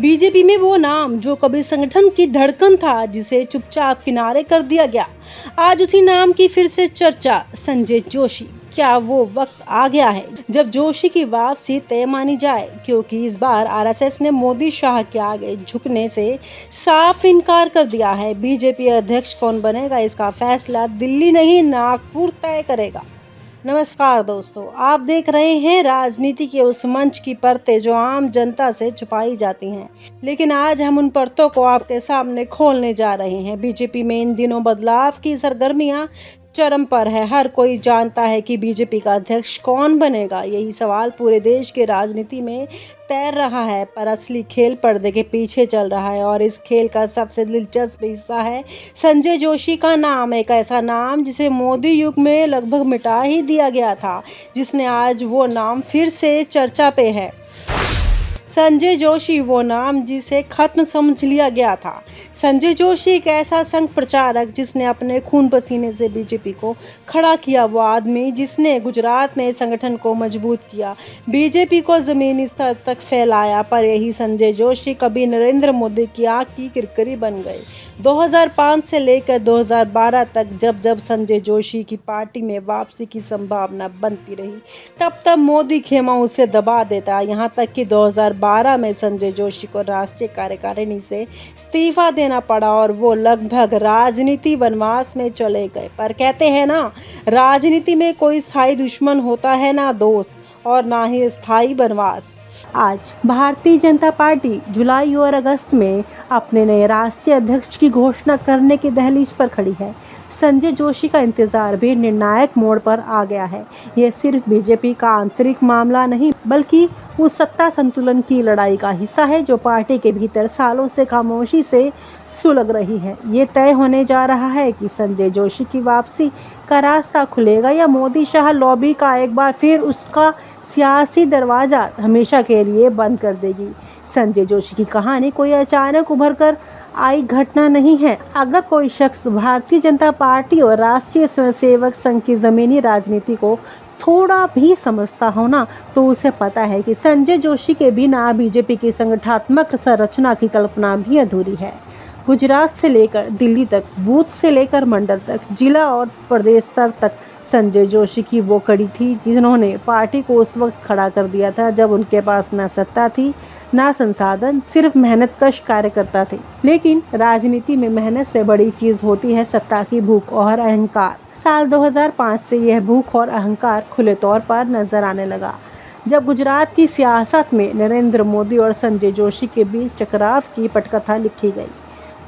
BJP में वो नाम जो कभी संगठन की धड़कन था, जिसे चुपचाप किनारे कर दिया गया, आज उसी नाम की फिर से चर्चा। संजय जोशी। क्या वो वक्त आ गया है जब जोशी की वापसी तय मानी जाए? क्योंकि इस बार आरएसएस ने मोदी शाह के आगे झुकने से साफ इनकार कर दिया है। बीजेपी अध्यक्ष कौन बनेगा, इसका फैसला दिल्ली नहीं, नागपुर तय करेगा। नमस्कार दोस्तों, आप देख रहे हैं राजनीति के उस मंच की परतें जो आम जनता से छुपाई जाती हैं, लेकिन आज हम उन परतों को आपके सामने खोलने जा रहे हैं। बीजेपी में इन दिनों बदलाव की सरगर्मियां चरम पर है। हर कोई जानता है कि बीजेपी का अध्यक्ष कौन बनेगा। यही सवाल पूरे देश के राजनीति में तैर रहा है, पर असली खेल पर्दे के पीछे चल रहा है और इस खेल का सबसे दिलचस्प हिस्सा है संजय जोशी का नाम। एक ऐसा नाम जिसे मोदी युग में लगभग मिटा ही दिया गया था, जिसने आज वो नाम फिर से चर्चा पे है। संजय जोशी, वो नाम जिसे खत्म समझ लिया गया था। संजय जोशी एक ऐसा संघ प्रचारक जिसने अपने खून पसीने से बीजेपी को खड़ा किया। वो आदमी जिसने गुजरात में संगठन को मजबूत किया, बीजेपी को जमीनी स्तर तक फैलाया। पर यही संजय जोशी कभी नरेंद्र मोदी की आंख की किरकिरी बन गए। 2005 से लेकर 2012 तक जब जब संजय जोशी की पार्टी में वापसी की संभावना बनती रही, तब तब मोदी खेमा उसे दबा देता। यहाँ तक कि 2012 में संजय जोशी को राष्ट्रीय कार्यकारिणी से इस्तीफा देना पड़ा और वो लगभग राजनीति वनवास में चले गए। पर कहते हैं ना, राजनीति में कोई स्थायी दुश्मन होता है ना दोस्त, और ना ही स्थायी वनवास। आज भारतीय जनता पार्टी जुलाई और अगस्त में अपने नए राष्ट्रीय अध्यक्ष की घोषणा करने की दहलीज पर खड़ी है। संजय जोशी का इंतजार भी निर्णायक मोड़ पर आ गया है। ये सिर्फ बीजेपी का आंतरिक मामला नहीं, बल्कि उस सत्ता संतुलन की लड़ाई का हिस्सा है जो पार्टी के भीतर सालों से खामोशी से सुलग रही है। ये तय होने जा रहा है कि संजय जोशी की वापसी का रास्ता खुलेगा या मोदी शाह लॉबी का एक बार फिर उसका सियासी दरवाजा हमेशा के लिए बंद कर देगी। संजय जोशी की कहानी कोई अचानक उभर कर आई घटना नहीं है। अगर कोई शख्स भारतीय जनता पार्टी और राष्ट्रीय स्वयंसेवक संघ की जमीनी राजनीति को थोड़ा भी समझता हो ना, तो उसे पता है कि संजय जोशी के बिना बीजेपी की संगठनात्मक संरचना की कल्पना भी अधूरी है। गुजरात से लेकर दिल्ली तक, बूथ से लेकर मंडल तक, जिला और प्रदेश स्तर तक संजय जोशी की वो कड़ी थी जिन्होंने पार्टी को उस वक्त खड़ा कर दिया था जब उनके पास ना सत्ता थी, ना संसाधन, सिर्फ मेहनतकश कार्यकर्ता थे। लेकिन राजनीति में मेहनत से बड़ी चीज होती है सत्ता की भूख और अहंकार। साल 2005 से यह भूख और अहंकार खुले तौर पर नजर आने लगा, जब गुजरात की सियासत में नरेंद्र मोदी और संजय जोशी के बीच टकराव की पटकथा लिखी गई।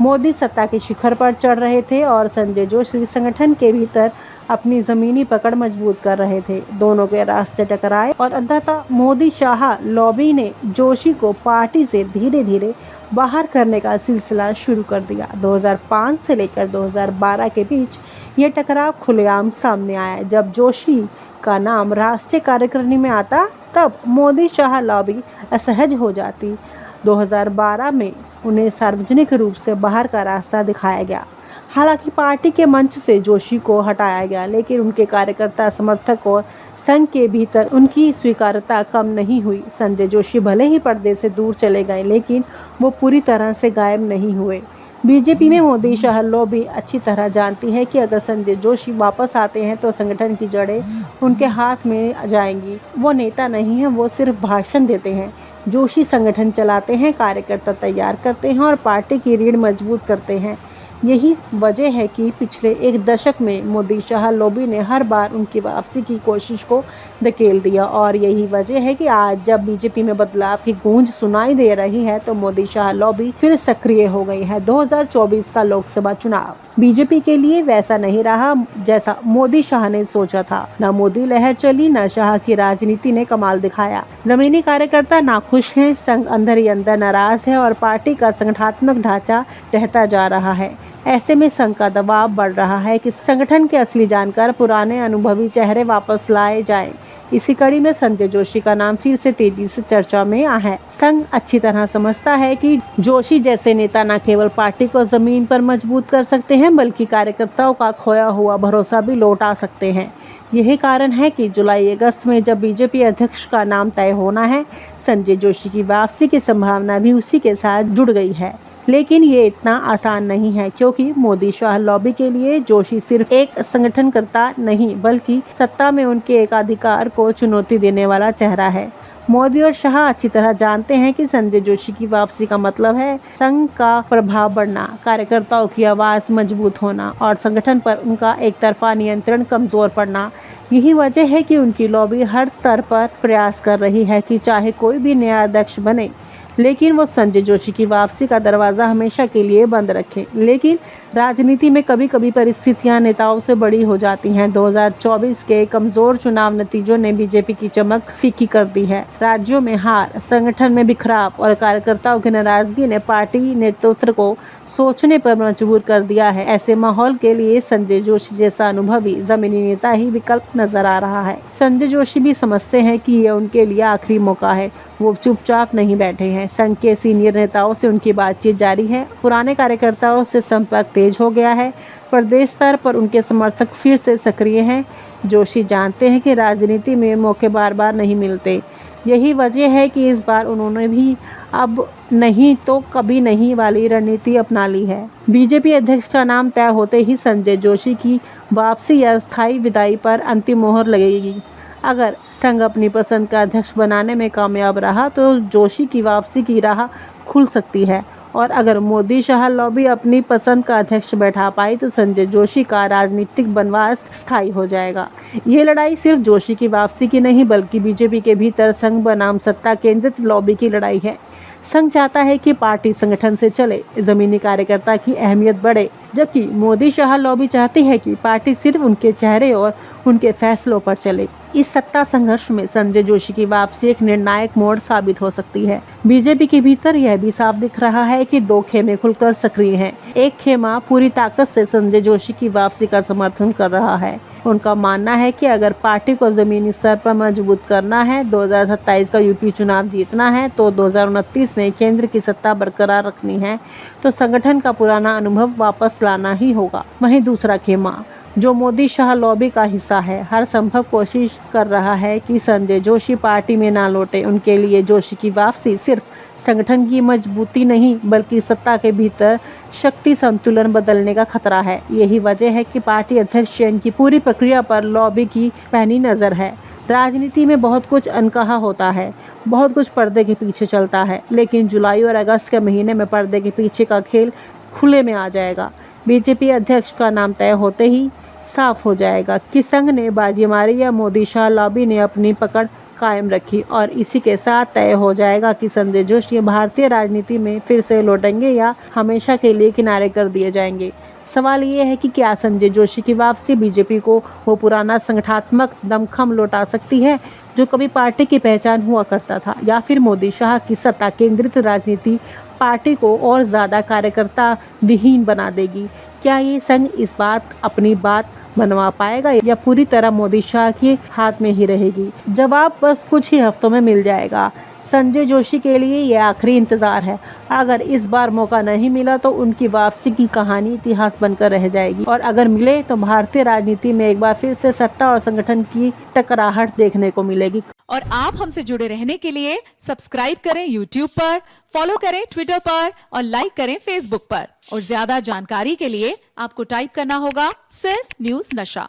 मोदी सत्ता के शिखर पर चढ़ रहे थे और संजय जोशी संगठन के भीतर अपनी जमीनी पकड़ मजबूत कर रहे थे। दोनों के रास्ते टकराए और अंततः मोदी शाह लॉबी ने जोशी को पार्टी से धीरे धीरे बाहर करने का सिलसिला शुरू कर दिया। 2005 से लेकर 2012 के बीच ये टकराव खुलेआम सामने आया। जब जोशी का नाम राष्ट्रीय कार्यकारिणी में आता, तब मोदी शाह लॉबी असहज हो जाती। 2012 में उन्हें सार्वजनिक रूप से बाहर का रास्ता दिखाया गया। हालांकि पार्टी के मंच से जोशी को हटाया गया, लेकिन उनके कार्यकर्ता, समर्थक और संघ के भीतर उनकी स्वीकार्यता कम नहीं हुई। संजय जोशी भले ही पर्दे से दूर चले गए, लेकिन वो पूरी तरह से गायब नहीं हुए। बीजेपी में मोदी शाह लॉबी अच्छी तरह जानती है कि अगर संजय जोशी वापस आते हैं तो संगठन की जड़ें उनके हाथ में जाएंगी। वो नेता नहीं हैं, वो सिर्फ भाषण देते हैं। जोशी संगठन चलाते हैं, कार्यकर्ता तैयार करते हैं और पार्टी की रीढ़ मजबूत करते हैं। यही वजह है कि पिछले एक दशक में मोदी शाह लॉबी ने हर बार उनकी वापसी की कोशिश को धकेल दिया, और यही वजह है कि आज जब बीजेपी में बदलाव की गूंज सुनाई दे रही है, तो मोदी शाह लॉबी फिर सक्रिय हो गई है। 2024 का लोकसभा चुनाव बीजेपी के लिए वैसा नहीं रहा जैसा मोदी शाह ने सोचा था। न मोदी लहर चली, न शाह की राजनीति ने कमाल दिखाया। जमीनी कार्यकर्ता नाखुश हैं, संघ अंदर ही अंदर नाराज है और पार्टी का संगठनात्मक ढांचा ढहता जा रहा है। ऐसे में संघ का दबाव बढ़ रहा है कि संगठन के असली जानकार, पुराने अनुभवी चेहरे वापस लाए जाएं। इसी कड़ी में संजय जोशी का नाम फिर से तेजी से चर्चा में आया है। संघ अच्छी तरह समझता है कि जोशी जैसे नेता न केवल पार्टी को जमीन पर मजबूत कर सकते हैं, बल्कि कार्यकर्ताओं का खोया हुआ भरोसा भी लौटा सकते हैं। यही कारण है कि जुलाई अगस्त में जब बीजेपी अध्यक्ष का नाम तय होना है, संजय जोशी की वापसी की संभावना भी उसी के साथ जुड़ गई है। लेकिन ये इतना आसान नहीं है, क्योंकि मोदी शाह लॉबी के लिए जोशी सिर्फ एक संगठनकर्ता नहीं बल्कि सत्ता में उनके एकाधिकार को चुनौती देने वाला चेहरा है। मोदी और शाह अच्छी तरह जानते हैं कि संजय जोशी की वापसी का मतलब है संघ का प्रभाव बढ़ना, कार्यकर्ताओं की आवाज़ मजबूत होना और संगठन पर उनका एक तरफा नियंत्रण कमजोर पड़ना। यही वजह है कि उनकी लॉबी हर स्तर पर प्रयास कर रही है कि चाहे कोई भी नया अध्यक्ष बने, लेकिन वो संजय जोशी की वापसी का दरवाज़ा हमेशा के लिए बंद रखें। लेकिन राजनीति में कभी कभी परिस्थितियां नेताओं से बड़ी हो जाती हैं। 2024 के कमज़ोर चुनाव नतीजों ने बीजेपी की चमक फीकी कर दी है। राज्यों में हार, संगठन में बिखराव और कार्यकर्ताओं की नाराजगी ने पार्टी नेतृत्व को सोचने पर मजबूर कर दिया है। ऐसे माहौल के लिए संजय जोशी जैसा अनुभवी जमीनी नेता ही विकल्प नजर आ रहा है। संजय जोशी भी समझते हैं कि ये उनके लिए आखिरी मौका है। वो चुपचाप नहीं बैठे हैं। संघ के सीनियर नेताओं से उनकी बातचीत जारी है। पुराने कार्यकर्ताओं से संपर्क तेज हो गया है। प्रदेश स्तर पर उनके समर्थक फिर से सक्रिय हैं। जोशी जानते हैं कि राजनीति में मौके बार बार नहीं मिलते। यही वजह है कि इस बार उन्होंने भी अब नहीं तो कभी नहीं वाली रणनीति अपना ली है। बीजेपी अध्यक्ष का नाम तय होते ही संजय जोशी की वापसी या स्थायी विदाई पर अंतिम मोहर लगेगी। अगर संघ अपनी पसंद का अध्यक्ष बनाने में कामयाब रहा तो जोशी की वापसी की राह खुल सकती है, और अगर मोदी शाह लॉबी अपनी पसंद का अध्यक्ष बैठा पाई तो संजय जोशी का राजनीतिक वनवास स्थायी हो जाएगा। ये लड़ाई सिर्फ जोशी की वापसी की नहीं बल्कि बीजेपी के भीतर संघ बनाम सत्ता केंद्रित लॉबी की लड़ाई है। संघ चाहता है कि पार्टी संगठन से चले, जमीनी कार्यकर्ता की अहमियत बढ़े, जबकि मोदी शाह लॉबी चाहती है कि पार्टी सिर्फ उनके चेहरे और उनके फैसलों पर चले। इस सत्ता संघर्ष में संजय जोशी की वापसी एक निर्णायक मोड़ साबित हो सकती है। बीजेपी के भीतर यह भी साफ दिख रहा है कि दो खेमे खुलकर सक्रिय हैं। एक खेमा पूरी ताकत से संजय जोशी की वापसी का समर्थन कर रहा है। उनका मानना है कि अगर पार्टी को जमीनी स्तर पर मजबूत करना है, 2027 का यूपी चुनाव जीतना है, तो 2029 में केंद्र की सत्ता बरकरार रखनी है, तो संगठन का पुराना अनुभव वापस लाना ही होगा। वहीं दूसरा खेमा, जो मोदी शाह लॉबी का हिस्सा है, हर संभव कोशिश कर रहा है कि संजय जोशी पार्टी में ना लौटे। उनके लिए जोशी की वापसी सिर्फ संगठन की मजबूती नहीं बल्कि सत्ता के भीतर शक्ति संतुलन बदलने का खतरा है। यही वजह है कि पार्टी अध्यक्ष चयन की पूरी प्रक्रिया पर लॉबी की पैनी नज़र है। राजनीति में बहुत कुछ अनकहा होता है, बहुत कुछ पर्दे के पीछे चलता है, लेकिन जुलाई और अगस्त के महीने में पर्दे के पीछे का खेल खुले में आ जाएगा। बीजेपी अध्यक्ष का नाम तय होते ही साफ हो जाएगा कि संघ ने बाजी मारी या मोदी शाह लॉबी ने अपनी पकड़ कायम रखी, और इसी के साथ तय हो जाएगा कि संजय जोशी भारतीय राजनीति में फिर से लौटेंगे या हमेशा के लिए किनारे कर दिए जाएंगे। सवाल ये है कि क्या संजय जोशी की वापसी बीजेपी को वो पुराना संगठनात्मक दमखम लौटा सकती है जो कभी पार्टी की पहचान हुआ करता था, या फिर मोदी शाह की सत्ता केंद्रित राजनीति पार्टी को और ज़्यादा कार्यकर्ता विहीन बना देगी। क्या ये संघ इस बात अपनी बात मनवा पाएगा या पूरी तरह मोदी शाह के हाथ में ही रहेगी? जवाब बस कुछ ही हफ्तों में मिल जाएगा। संजय जोशी के लिए यह आखिरी इंतज़ार है। अगर इस बार मौका नहीं मिला तो उनकी वापसी की कहानी इतिहास बनकर रह जाएगी, और अगर मिले तो भारतीय राजनीति में एक बार फिर से सत्ता और संगठन की टकराहट देखने को मिलेगी। और आप हमसे जुड़े रहने के लिए सब्सक्राइब करें YouTube पर, फॉलो करें Twitter पर और लाइक करें Facebook पर। और ज्यादा जानकारी के लिए आपको टाइप करना होगा सिर्फ न्यूज़ नशा।